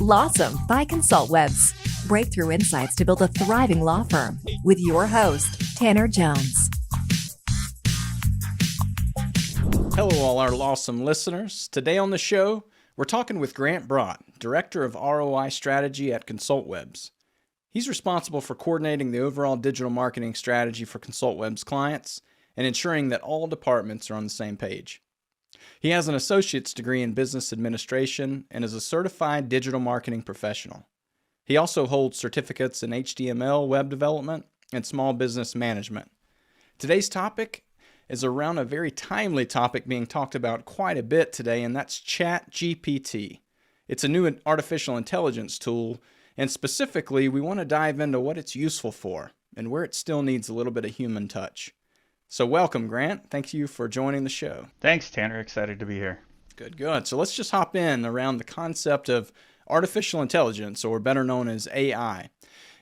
Lawsome by Consultwebs. Breakthrough insights to build a thriving law firm with your host, Tanner Jones. Hello, all our Lawsome listeners. Today on the show, we're talking with Grant Brott, Director of ROI Strategy at Consultwebs. He's responsible for coordinating the overall digital marketing strategy for Consultwebs clients and ensuring that all departments are on the same page. He has an associate's degree in business administration and is a certified digital marketing professional. He also holds certificates in HTML, web development, and small business management. Today's topic is around a very timely topic being talked about quite a bit today, and that's ChatGPT. It's a new artificial intelligence tool, and specifically, we want to dive into what it's useful for and where it still needs a little bit of human touch. So welcome, Grant. Thank you for joining the show. Thanks, Tanner. Excited to be here. Good. So let's just hop in around the concept of artificial intelligence, or better known as AI.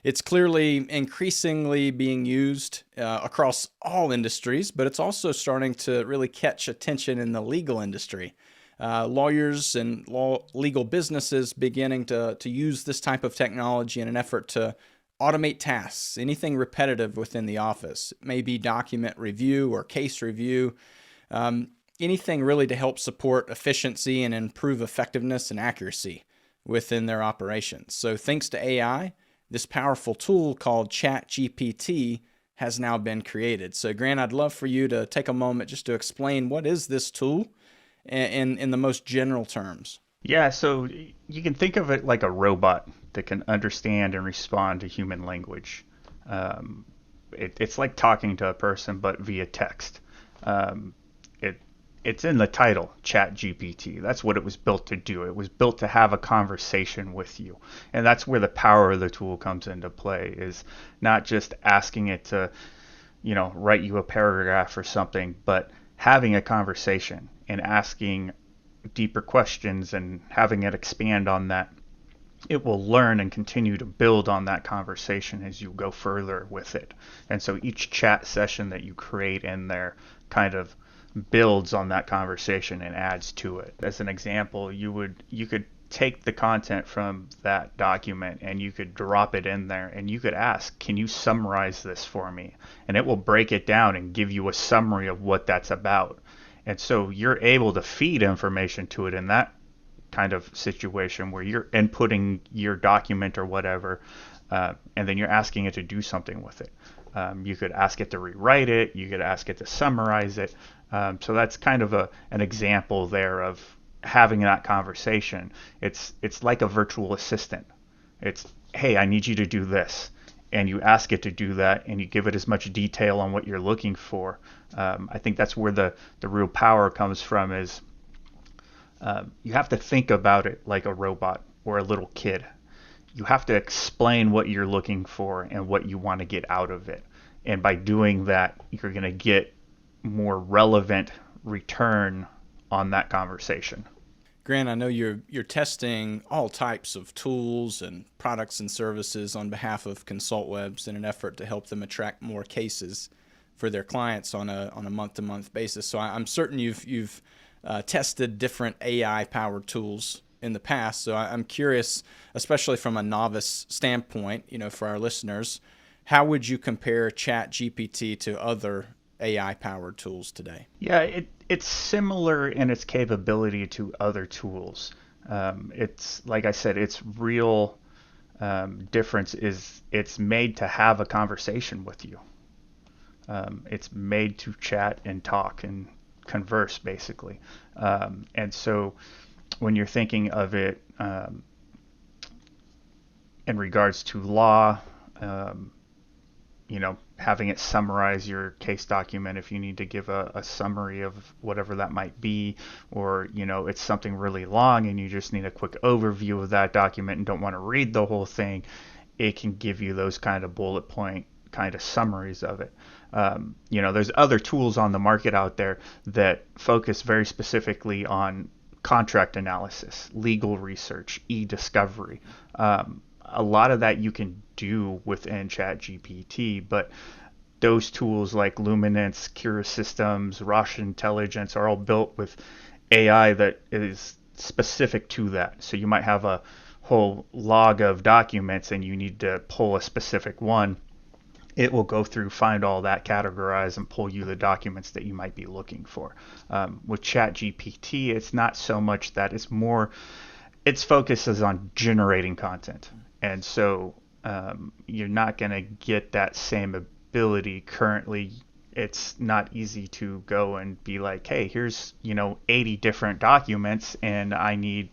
It's clearly increasingly being used across all industries, but it's also starting to really catch attention in the legal industry. Lawyers and legal businesses beginning to use this type of technology in an effort to automate tasks, anything repetitive within the office. It may be document review or case review, anything really to help support efficiency and improve effectiveness and accuracy within their operations. So thanks to AI, this powerful tool called ChatGPT has now been created. So Grant, I'd love for you to take a moment just to explain what is this tool in the most general terms. Yeah, so you can think of it like a robot that can understand and respond to human language. It's like talking to a person, but via text. It's in the title, ChatGPT. That's what it was built to do. It was built to have a conversation with you. And that's where the power of the tool comes into play, is not just asking it to, write you a paragraph or something, but having a conversation and asking deeper questions and having it expand on that. It will learn and continue to build on that conversation as you go further with it. And so each chat session that you create in there kind of builds on that conversation and adds to it. As an example, you could take the content from that document and you could drop it in there and you could ask, can you summarize this for me? And it will break it down and give you a summary of what that's about. And so you're able to feed information to it in that kind of situation where you're inputting your document or whatever, and then you're asking it to do something with it. You could ask it to rewrite it. You could ask it to summarize it. So that's kind of an example there of having that conversation. It's like a virtual assistant. It's, hey, I need you to do this. And you ask it to do that, and you give it as much detail on what you're looking for. I think that's where the real power comes from, is you have to think about it like a robot or a little kid. You have to explain what you're looking for and what you want to get out of it. And by doing that, you're going to get more relevant return on that conversation. Grant, I know you're testing all types of tools and products and services on behalf of Consultwebs in an effort to help them attract more cases for their clients on a month-to-month basis. So I'm certain you've tested different AI-powered tools in the past. So I'm curious, especially from a novice standpoint, for our listeners, how would you compare ChatGPT to other AI-powered tools today? Yeah, it's similar in its capability to other tools. It's, like I said, its real difference is it's made to have a conversation with you. It's made to chat and talk and converse, basically. And so when you're thinking of it in regards to law, having it summarize your case document if you need to give a summary of whatever that might be, or it's something really long and you just need a quick overview of that document and don't want to read the whole thing, it can give you those kind of bullet point kind of summaries of it. There's other tools on the market out there that focus very specifically on contract analysis, legal research, e-discovery. A lot of that you can do within ChatGPT, but those tools like Luminance, Cura Systems, Roche Intelligence are all built with AI that is specific to that. So you might have a whole log of documents and you need to pull a specific one, it will go through, find all that, categorize, and pull you the documents that you might be looking for. With ChatGPT, it's not so much that, it's more, its focus is on generating content. And so you're not going to get that same ability currently. It's not easy to go and be like, hey, here's 80 different documents and I need,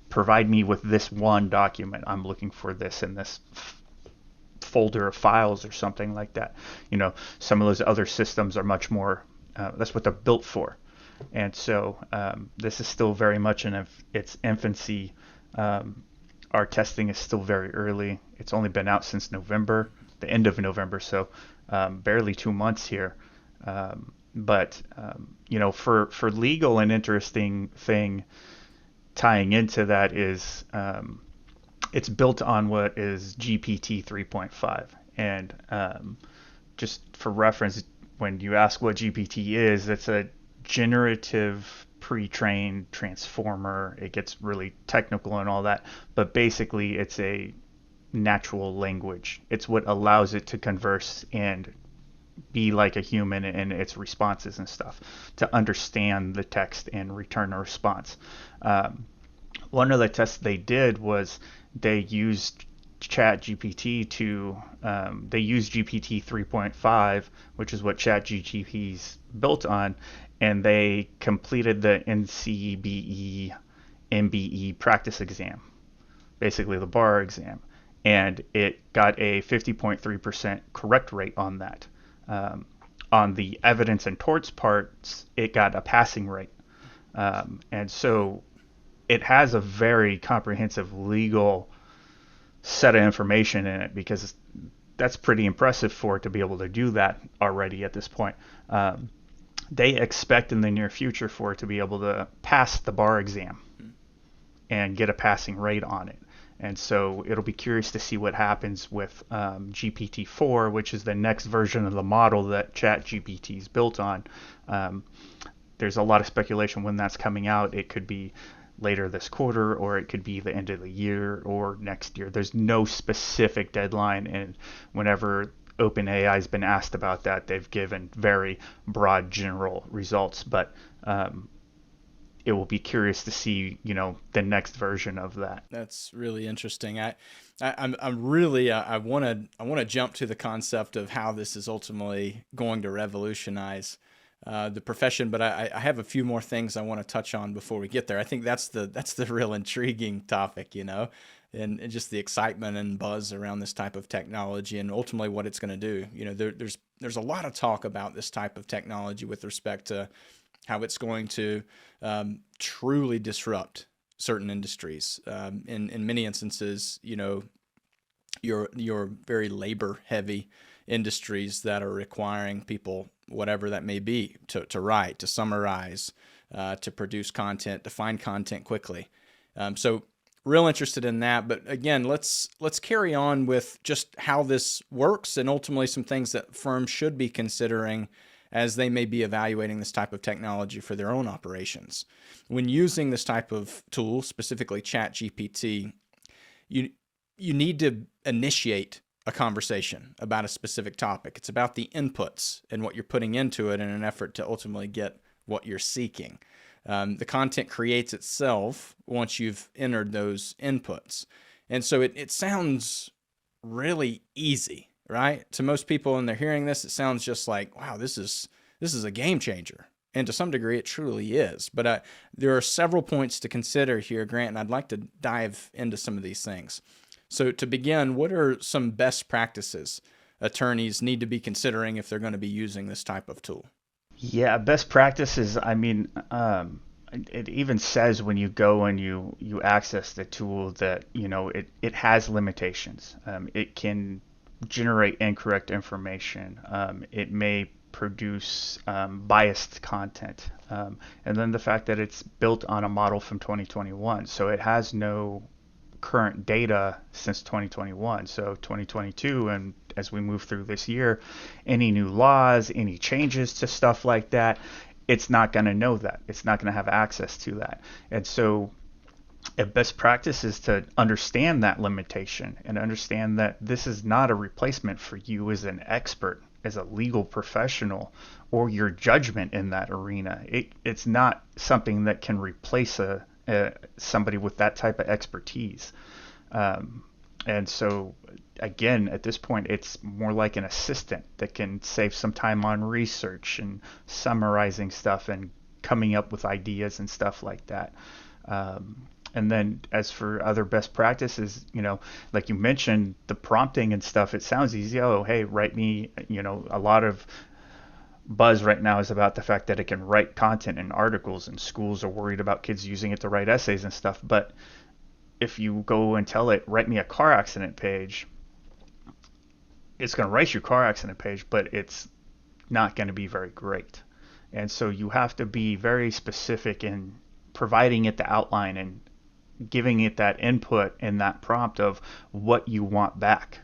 provide me with this one document. I'm looking for this in this folder of files or something like that. Some of those other systems are much more, that's what they're built for. And so this is still very much in its infancy. Our testing is still very early. It's only been out since November, the end of November, so barely 2 months here. But for legal, an interesting thing tying into that is it's built on what is GPT 3.5. And just for reference, when you ask what GPT is, it's a generative pre-trained transformer. It gets really technical and all that, but basically it's a natural language. It's what allows it to converse and be like a human in its responses and stuff, to understand the text and return a response. One of the tests they did was they used ChatGPT to, they used GPT 3.5, which is what ChatGPT's built on, and they completed the NCBE MBE practice exam, basically the bar exam, and it got a 50.3% correct rate on that. On the evidence and torts parts, it got a passing rate. And so it has a very comprehensive legal set of information in it, because that's pretty impressive for it to be able to do that already at this point. They expect in the near future for it to be able to pass the bar exam and get a passing rate on it. And so it'll be curious to see what happens with GPT-4, which is the next version of the model that ChatGPT is built on. There's a lot of speculation when that's coming out. It could be later this quarter, or it could be the end of the year or next year. There's no specific deadline, and whenever OpenAI has been asked about that, they've given very broad general results, but it will be curious to see, the next version of that. That's really interesting. I'm really, I want to jump to the concept of how this is ultimately going to revolutionize the profession, but I have a few more things I want to touch on before we get there. I think that's the real intriguing topic, and just the excitement and buzz around this type of technology, and ultimately what it's going to do. There's a lot of talk about this type of technology with respect to how it's going to truly disrupt certain industries. In many instances, your very labor-heavy industries that are requiring people, whatever that may be, to write, to summarize, to produce content, to find content quickly. So real interested in that. But again, let's carry on with just how this works, and ultimately some things that firms should be considering as they may be evaluating this type of technology for their own operations. When using this type of tool, specifically ChatGPT, you need to initiate a conversation about a specific topic. It's about the inputs and what you're putting into it in an effort to ultimately get what you're seeking. The content creates itself once you've entered those inputs. And so it sounds really easy, right? To most people, when they're hearing this, it sounds just like, wow, this is a game changer. And to some degree, it truly is. But there are several points to consider here, Grant, and I'd like to dive into some of these things. So to begin, what are some best practices attorneys need to be considering if they're going to be using this type of tool? Yeah, best practices, it even says when you go and you access the tool that, it has limitations. It can generate incorrect information. It may produce biased content. And then the fact that it's built on a model from 2021. So it has no current data since 2021. So 2022, and as we move through this year, any new laws, any changes to stuff like that, it's not going to know that. It's not going to have access to that. And so A best practice is to understand that limitation and understand that this is not a replacement for you as an expert, as a legal professional, or your judgment in that arena. It's not something that can replace somebody with that type of expertise. And so, again, at this point, it's more like an assistant that can save some time on research and summarizing stuff and coming up with ideas and stuff like that. And then as for other best practices, like you mentioned, the prompting and stuff, it sounds easy. Oh, hey, write me, a lot of buzz right now is about the fact that it can write content in articles, and schools are worried about kids using it to write essays and stuff. But if you go and tell it, write me a car accident page, it's going to write you a car accident page, but it's not going to be very great. And so you have to be very specific in providing it the outline and giving it that input and that prompt of what you want back.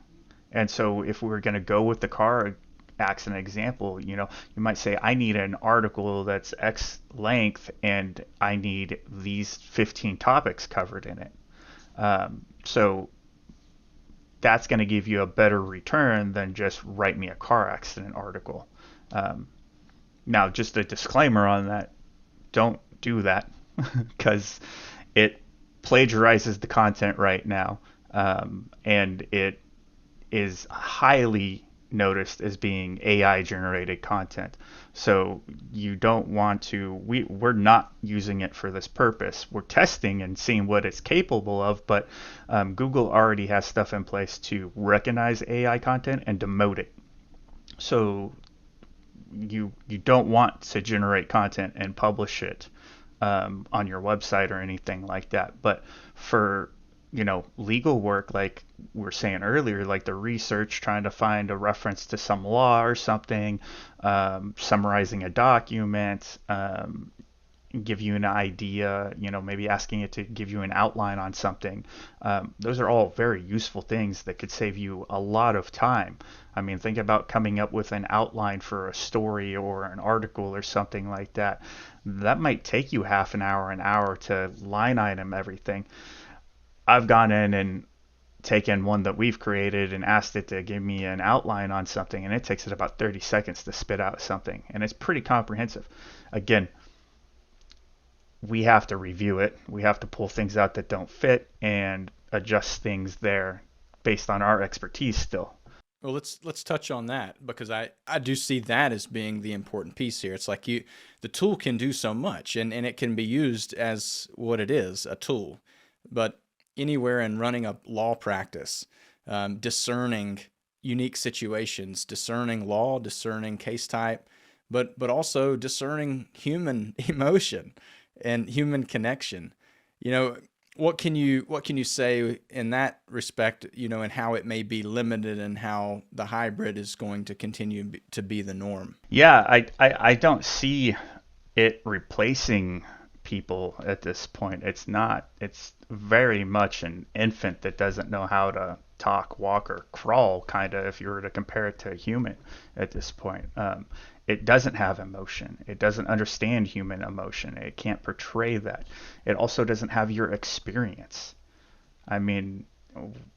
And so if we were going to go with the car accident example, you might say, I need an article that's X length and I need these 15 topics covered in it. So that's going to give you a better return than just write me a car accident article. Now, just a disclaimer on that, don't do that because it plagiarizes the content right now, and it is highly noticed as being AI generated content. So you don't want to, we're not using it for this purpose. We're testing and seeing what it's capable of, but Google already has stuff in place to recognize AI content and demote it. So you don't want to generate content and publish it on your website or anything like that. But for legal work, like we were saying earlier, like the research, trying to find a reference to some law or something, summarizing a document, give you an idea, maybe asking it to give you an outline on something. Those are all very useful things that could save you a lot of time. I mean, think about coming up with an outline for a story or an article or something like that. That might take you half an hour to line item everything. I've gone in and taken one that we've created and asked it to give me an outline on something, and it takes it about 30 seconds to spit out something, and it's pretty comprehensive. Again, we have to review it. We have to pull things out that don't fit and adjust things there based on our expertise still. Well, let's touch on that, because I do see that as being the important piece here. It's like the tool can do so much, and it can be used as what it is, a tool. But anywhere in running a law practice, discerning unique situations, discerning law, discerning case type, but also discerning human emotion and human connection. What can you say in that respect, and how it may be limited and how the hybrid is going to continue to be the norm? Yeah, I don't see it replacing people at this point. It's not. It's very much an infant that doesn't know how to talk, walk, or crawl, kind of, if you were to compare it to a human at this point. It doesn't have emotion. It doesn't understand human emotion. It can't portray that. It also doesn't have your experience. I mean,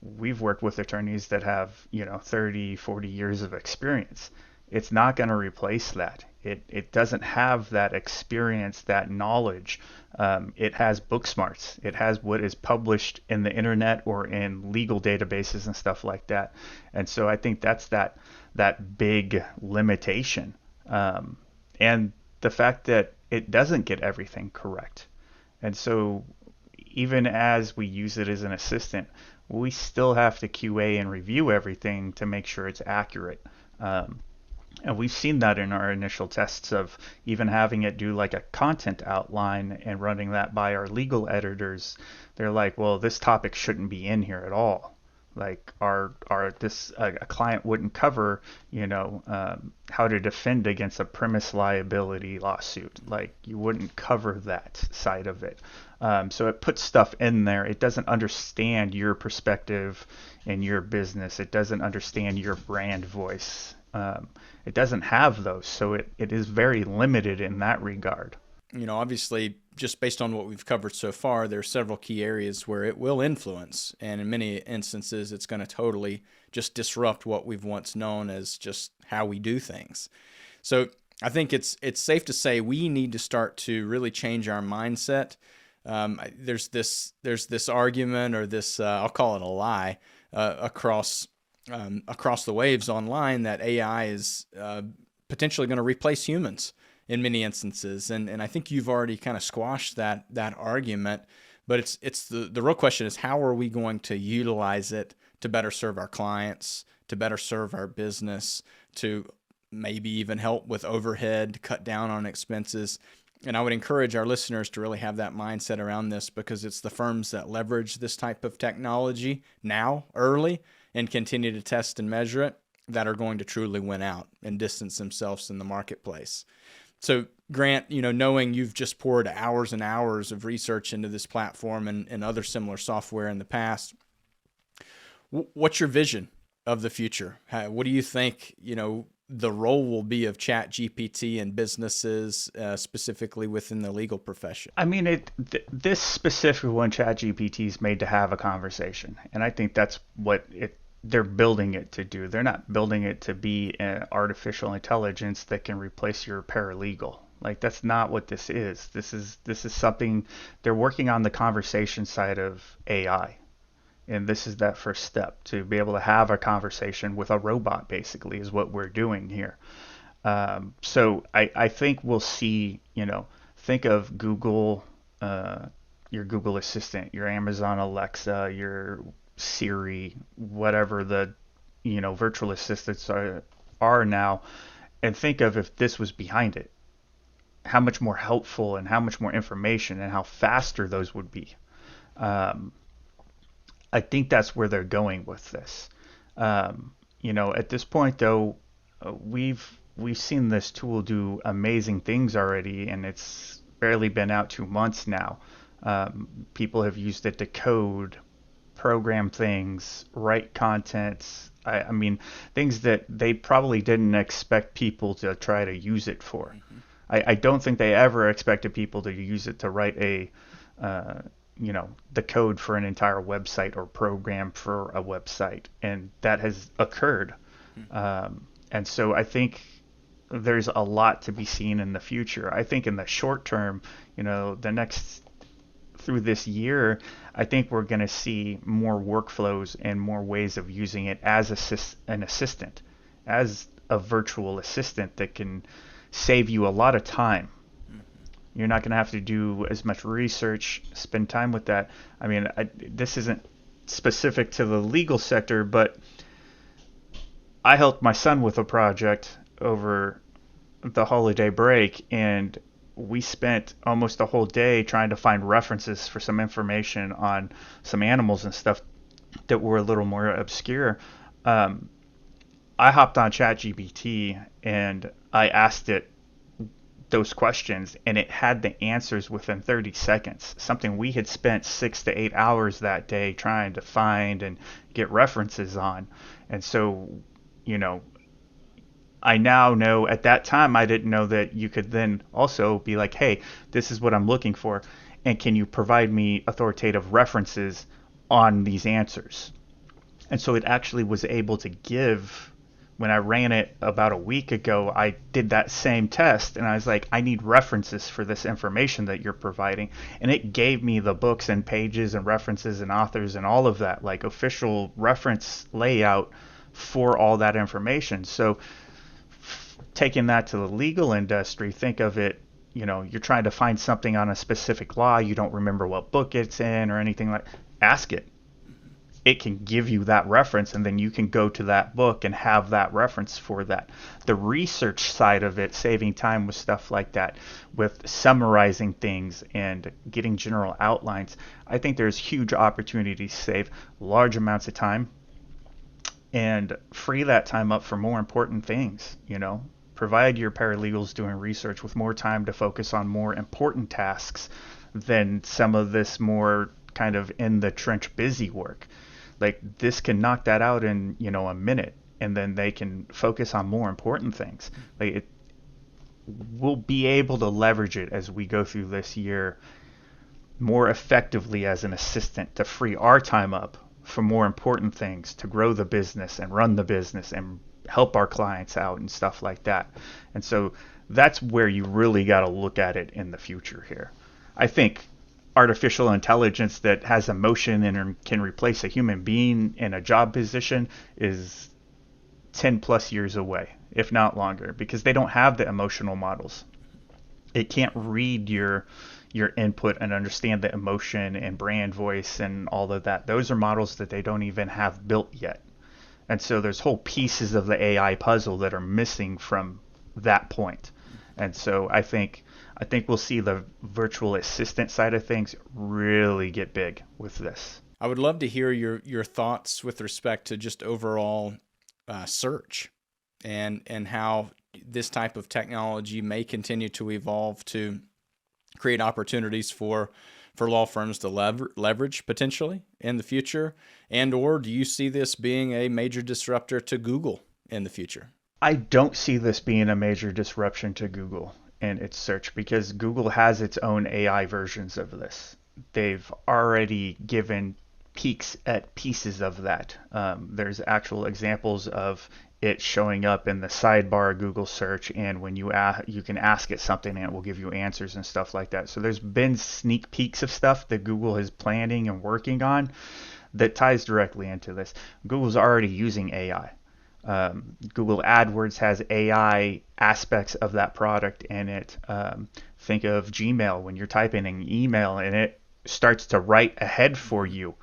we've worked with attorneys that have, 30, 40 years of experience. It's not going to replace that. It doesn't have that experience, that knowledge. It has book smarts. It has what is published in the internet or in legal databases and stuff like that. And so I think that's that big limitation. And the fact that it doesn't get everything correct. And so even as we use it as an assistant, we still have to QA and review everything to make sure it's accurate. And we've seen that in our initial tests of even having it do like a content outline and running that by our legal editors. They're like, well, this topic shouldn't be in here at all. Like a client wouldn't cover, how to defend against a premise liability lawsuit. Like you wouldn't cover that side of it. So it puts stuff in there. It doesn't understand your perspective and your business. It doesn't understand your brand voice. It doesn't have those, so it is very limited in that regard. Obviously just based on what we've covered so far, there are several key areas where it will influence. And in many instances, it's going to totally just disrupt what we've once known as just how we do things. So I think it's safe to say we need to start to really change our mindset. There's this argument, or this I'll call it a lie, across the waves online, that AI is potentially going to replace humans in many instances, and I think you've already kind of squashed that argument. But it's the real question is, how are we going to utilize it to better serve our clients, to better serve our business, to maybe even help with overhead, to cut down on expenses. And I would encourage our listeners to really have that mindset around this, because it's the firms that leverage this type of technology now, early, and continue to test and measure it, that are going to truly win out and distance themselves in the marketplace. So Grant, knowing you've just poured hours and hours of research into this platform and other similar software in the past, what's your vision of the future? What do you think, the role will be of ChatGPT in businesses, specifically within the legal profession? I mean, this specific one, ChatGPT, is made to have a conversation, and I think that's what they're building it to do. They're not building it to be an artificial intelligence that can replace your paralegal. Like, that's not what this is. This is something they're working on, the conversation side of AI. And this is that first step, to be able to have a conversation with a robot, basically, is what we're doing here. So I think we'll see, think of Google, your Google Assistant, your Amazon Alexa, your Siri, whatever the, virtual assistants are now, and think of if this was behind it, how much more helpful and how much more information and how faster those would be. I think that's where they're going with this. At this point, though, we've seen this tool do amazing things already, and it's barely been out 2 months now. People have used it to code, program things, write content. I mean, things that they probably didn't expect people to try to use it for. Mm-hmm. I don't think they ever expected people to use it to write the code for an entire website or program for a website, and that has occurred. And so I think there's a lot to be seen in the future. I think in the short term, through this year, I think we're going to see more workflows and more ways of using it as an assistant, as a virtual assistant that can save you a lot of time. You're not going to have to do as much research, spend time with that. I mean, this isn't specific to the legal sector, but I helped my son with a project over the holiday break, and we spent almost a whole day trying to find references for some information on some animals and stuff that were a little more obscure. I hopped on ChatGPT and I asked it those questions, and it had the answers within 30 seconds, something we had spent 6 to 8 hours that day trying to find and get references on. And so, I now know, at that time I didn't know that you could then also be like, hey, this is what I'm looking for, and can you provide me authoritative references on these answers? And so it actually was able to give. When I ran it about a week ago, I did that same test, and I was like, I need references for this information that you're providing. And it gave me the books and pages and references and authors and all of that, like official reference layout for all that information. So taking that to the legal industry, think of it, you're trying to find something on a specific law, you don't remember what book it's in or anything like, ask it. It can give you that reference, and then you can go to that book and have that reference for that. The research side of it, saving time with stuff like that, with summarizing things and getting general outlines, I think there's huge opportunity to save large amounts of time and free that time up for more important things. Provide your paralegals doing research with more time to focus on more important tasks than some of this more kind of in the trench busy work. Like, this can knock that out in a minute, and then they can focus on more important things. Like, we'll be able to leverage it as we go through this year more effectively as an assistant to free our time up for more important things, to grow the business and run the business and help our clients out and stuff like that. And so that's where you really got to look at it in the future here. I think artificial intelligence that has emotion and can replace a human being in a job position is 10 plus years away, if not longer, because they don't have the emotional models. It can't read your input and understand the emotion and brand voice and all of that. Those are models that they don't even have built yet. And so there's whole pieces of the AI puzzle that are missing from that point. And so I think we'll see the virtual assistant side of things really get big with this. I would love to hear your thoughts with respect to just overall search and how this type of technology may continue to evolve to create opportunities for law firms to leverage potentially in the future, and or do you see this being a major disruptor to Google in the future? I don't see this being a major disruption to Google and its search, because Google has its own AI versions of this. They've already given peeks at pieces of that. There's actual examples of it showing up in the sidebar of Google search, and when you can ask it something and it will give you answers and stuff like that. So there's been sneak peeks of stuff that Google is planning and working on that ties directly into this. Google's already using AI. Google AdWords has AI aspects of that product in it. Think of Gmail when you're typing an email and it starts to write ahead for you.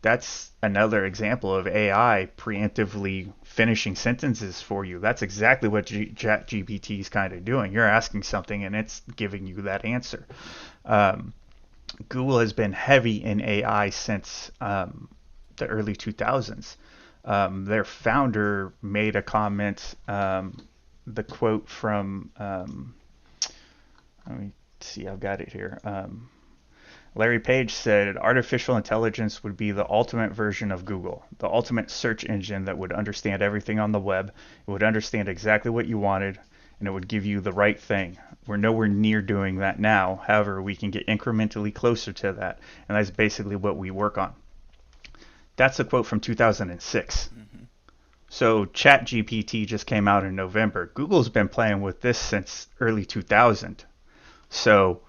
That's another example of AI preemptively finishing sentences for you. That's exactly what ChatGPT is kind of doing. You're asking something and it's giving you that answer. Google has been heavy in AI since the early 2000s. Their founder made a comment, the quote from, let me see, I've got it here. Larry Page said, artificial intelligence would be the ultimate version of Google, the ultimate search engine that would understand everything on the web. It would understand exactly what you wanted, and it would give you the right thing. We're nowhere near doing that now. However, we can get incrementally closer to that, and that's basically what we work on. That's a quote from 2006. Mm-hmm. So ChatGPT just came out in November. Google's been playing with this since early 2000. So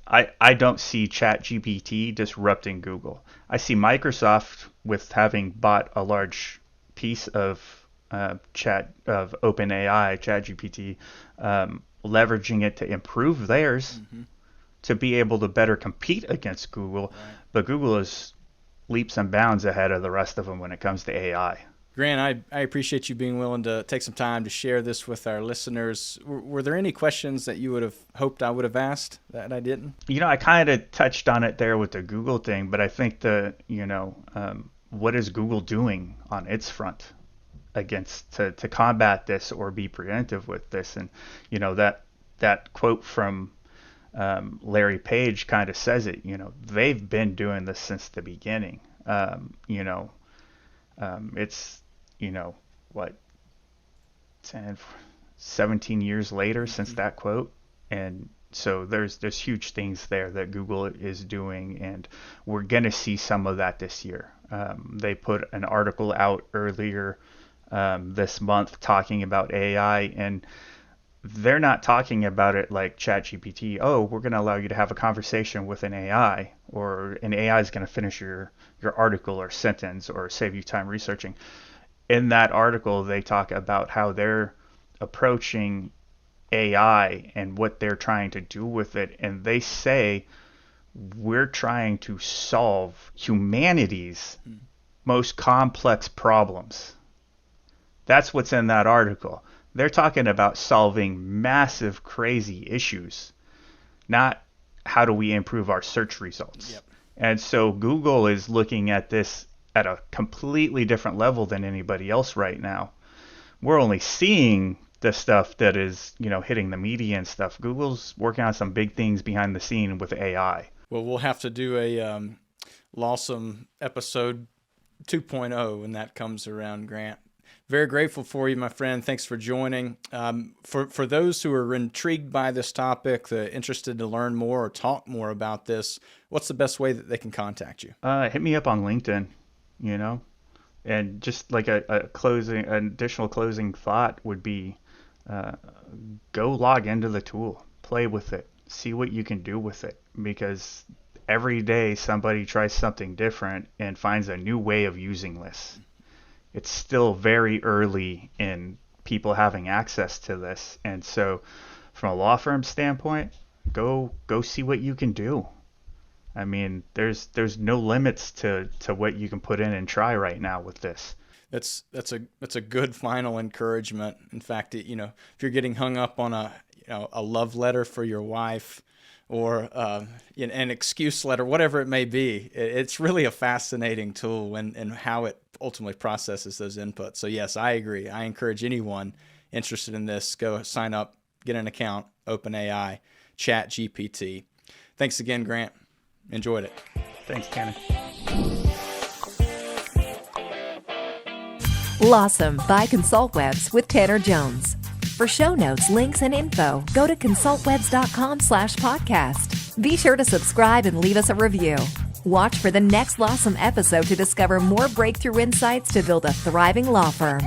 I don't see ChatGPT disrupting Google. I see Microsoft, with having bought a large piece of OpenAI, ChatGPT, leveraging it to improve theirs, mm-hmm. to be able to better compete against Google. Right. But Google is leaps and bounds ahead of the rest of them when it comes to AI. Grant, I appreciate you being willing to take some time to share this with our listeners. Were there any questions that you would have hoped I would have asked that I didn't? I kind of touched on it there with the Google thing, but I think what is Google doing on its front to combat this or be preemptive with this? And, that quote from Larry Page kind of says it. They've been doing this since the beginning. It's 17 years later since that quote, and so there's huge things there that Google is doing, and we're gonna see some of that this year. They put an article out earlier this month talking about AI, and they're not talking about it like ChatGPT. Oh, we're going to allow you to have a conversation with an AI, or an AI is going to finish your article or sentence or save you time researching. In that article, they talk about how they're approaching AI and what they're trying to do with it. And they say, we're trying to solve humanity's most complex problems. That's what's in that article. They're talking about solving massive, crazy issues, not how do we improve our search results. Yep. And so Google is looking at this at a completely different level than anybody else right now. We're only seeing the stuff that is, hitting the media and stuff. Google's working on some big things behind the scene with AI. Well, we'll have to do a Lawsome episode 2.0 when that comes around, Grant. Very grateful for you, my friend. Thanks for joining. For those who are intrigued by this topic, interested to learn more or talk more about this, what's the best way that they can contact you? Hit me up on LinkedIn, and just like an additional closing thought would be, go log into the tool, play with it, see what you can do with it, because every day somebody tries something different and finds a new way of using this. It's still very early in people having access to this. And so from a law firm standpoint, go see what you can do. I mean, there's no limits to what you can put in and try right now with this. That's a good final encouragement. In fact, if you're getting hung up on a love letter for your wife, or an excuse letter, whatever it may be, it's really a fascinating tool and how it ultimately processes those inputs. So yes, I agree. I encourage anyone interested in this, go sign up, get an account, OpenAI, ChatGPT. Thanks again, Grant. Enjoyed it. Thanks, Tanner. Lawsome by Consultwebs with Tanner Jones. For show notes, links, and info, go to consultwebs.com/podcast. Be sure to subscribe and leave us a review. Watch for the next Lawsome episode to discover more breakthrough insights to build a thriving law firm.